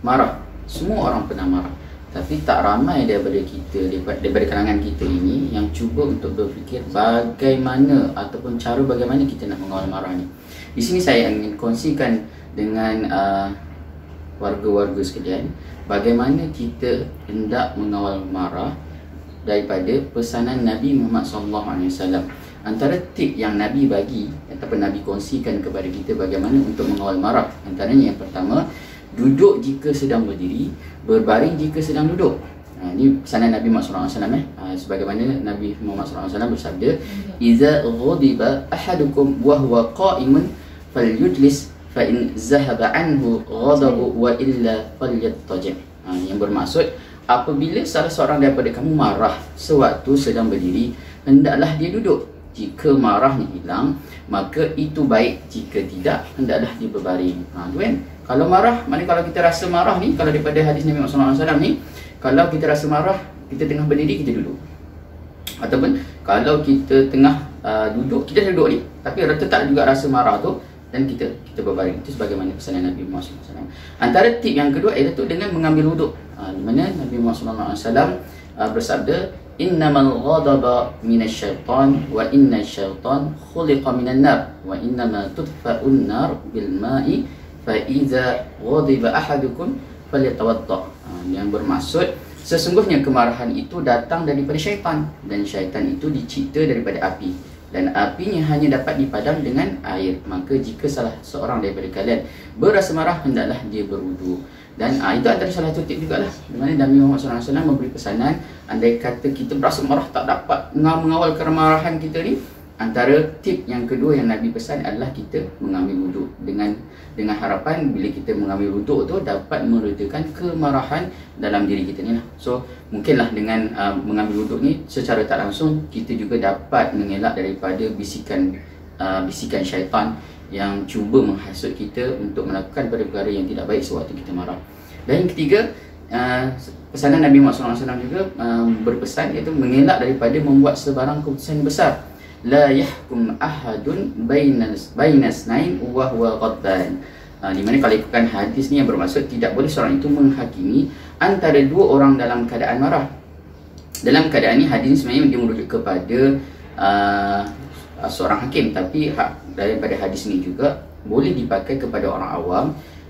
marah. Semua orang pernah marah. Tapi tak ramai daripada kita, daripada kalangan kita ini yang cuba untuk berfikir bagaimana ataupun cara bagaimana kita nak mengawal marah ni. Di sini saya ingin kongsikan dengan warga-warga sekalian bagaimana kita hendak mengawal marah daripada pesanan Nabi Muhammad SAW. Antara tip yang Nabi bagi ataupun Nabi kongsikan kepada kita bagaimana untuk mengawal marah, antaranya yang pertama, duduk jika sedang berdiri, berbaring jika sedang duduk. Ini pesanan Nabi Muhammad SAW. Sebagaimana Nabi Muhammad SAW bersabda, "Iza ghadiba ahadukum wa huwa qa'imun falyujlis fa in zahaba anhu ghadabu wa illa falyattaji'." Yang bermaksud, apabila salah seorang daripada kamu marah sewaktu sedang berdiri, hendaklah dia duduk. Jika marahnya hilang, maka itu baik. Jika tidak, hendaklah dia berbaring. Tu kan? Kalau marah, maknanya kalau kita rasa marah ni, kalau daripada hadis Nabi Muhammad SAW ni, kalau kita rasa marah, kita tengah berdiri, kita duduk. Ataupun kalau kita tengah duduk, kita duduk ni, tapi tetap juga rasa marah tu, dan kita berbaring. Itu sebagaimana pesanan Nabi Muhammad SAW. Antara tip yang kedua iaitu dengan mengambil wuduk. Di mana Nabi Muhammad SAW bersabda, "Innamal ghadaba minasyaitan wa innasyaitan khuliqa minan nar wa innama tudfa'un nar bil ma'i fa idza ghadiba ahadukum falyatawadda." Yang bermaksud, sesungguhnya kemarahan itu datang daripada syaitan, dan syaitan itu dicipta daripada api, dan apinya hanya dapat dipadam dengan air. Maka jika salah seorang daripada kalian berasa marah, hendaklah dia berwudu. Dan itu antara salah satu tip jugalah, di mana Nabi Muhammad SAW memberi pesanan, andai kata kita berasa marah tak dapat mengawal kemarahan kita ni, antara tip yang kedua yang Nabi pesan adalah kita mengambil wuduk, dengan harapan bila kita mengambil wuduk tu dapat meredakan kemarahan dalam diri kita ni lah. So mungkinlah dengan mengambil wuduk ni secara tak langsung kita juga dapat mengelak daripada bisikan syaitan yang cuba menghasut kita untuk melakukan perkara yang tidak baik sewaktu kita marah. Dan yang ketiga, pesanan Nabi Muhammad SAW juga berpesan, iaitu mengelak daripada membuat sebarang keputusan besar. La yahkum ahadun bainas nain wa huwa ghadban. Di mana kalau ikutkan hadis ni yang bermaksud tidak boleh seorang itu menghakimi antara dua orang dalam keadaan marah. Dalam keadaan ni, hadis ni sebenarnya dia merujuk kepada seorang hakim, tapi daripada hadis ni juga boleh dipakai kepada orang awam,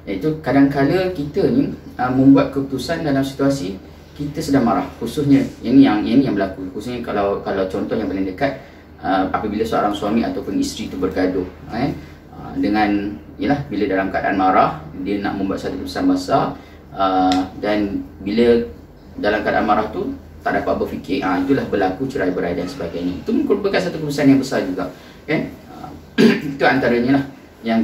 iaitu kadang-kala kita ni membuat keputusan dalam situasi kita sedang marah. Khususnya ini yang berlaku, khususnya kalau contoh yang paling dekat, apabila seorang suami ataupun isteri itu bergaduh dengan bila dalam keadaan marah dia nak membuat satu keputusan besar, dan bila dalam keadaan marah tu tak dapat berfikir, itulah berlaku cerai-berai dan sebagainya. Itu merupakan satu keputusan yang besar juga, kan? Itu antaranya lah yang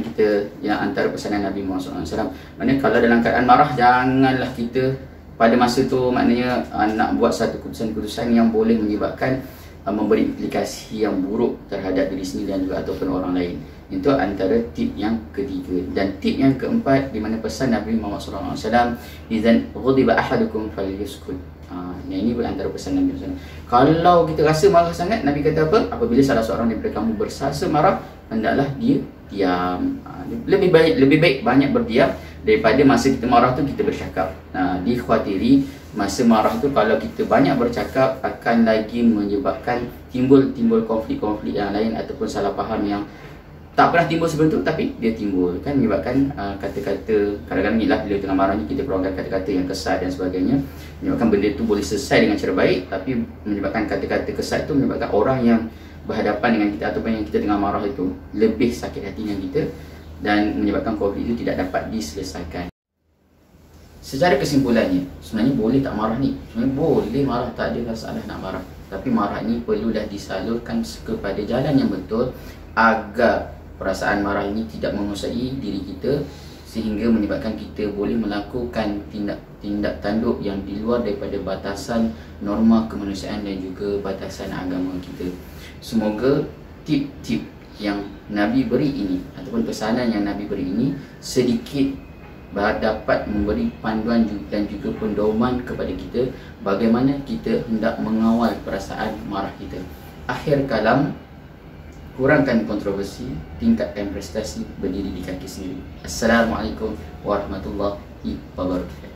antara pesanan Nabi Muhammad SAW. Maknanya kalau dalam keadaan marah, janganlah kita pada masa tu maknanya nak buat satu keputusan-keputusan yang boleh menyebabkan memberi implikasi yang buruk terhadap diri sendiri dan juga ataupun orang lain. Itu antara tip yang ketiga. Dan tip yang keempat, di mana pesan Nabi Muhammad SAW, "Idzan ghadiba ahadukum falyuskut." Ini antara pesan Nabi SAW. Kalau kita rasa marah sangat, Nabi kata apa? Apabila salah seorang daripada kamu bersasa marah, hendaklah dia diam. Lebih baik banyak berdiam daripada masa kita marah tu kita bercakap. Dikhawatiri masa marah tu kalau kita banyak bercakap akan lagi menyebabkan timbul konflik-konflik yang lain ataupun salah faham yang tak pernah timbul sebelum tu, tapi dia timbul, kan, menyebabkan kata-kata, kadang-kadang ni lah bila tengah marah ni kita keluarkan kata-kata yang kesat dan sebagainya, menyebabkan benda tu boleh selesai dengan cara baik, tapi menyebabkan kata-kata kesat tu menyebabkan orang yang berhadapan dengan kita ataupun yang kita tengah marah itu lebih sakit hati dengan kita, dan menyebabkan konflik itu tidak dapat diselesaikan. Secara kesimpulannya, sebenarnya boleh tak marah ni? Sebenarnya boleh marah, tak ada masalah nak marah, tapi marah ni perlulah disalurkan kepada jalan yang betul agar perasaan marah ini tidak menguasai diri kita sehingga menyebabkan kita boleh melakukan tindak tanduk yang di luar daripada batasan norma kemanusiaan dan juga batasan agama kita. Semoga tip-tip yang Nabi beri ini ataupun pesanan yang Nabi beri ini sedikit dapat memberi panduan dan juga pendoman kepada kita bagaimana kita hendak mengawal perasaan marah kita. Akhir kalam, kurangkan kontroversi, tingkatkan prestasi, berdiri di kaki sendiri. Assalamualaikum warahmatullahi wabarakatuh.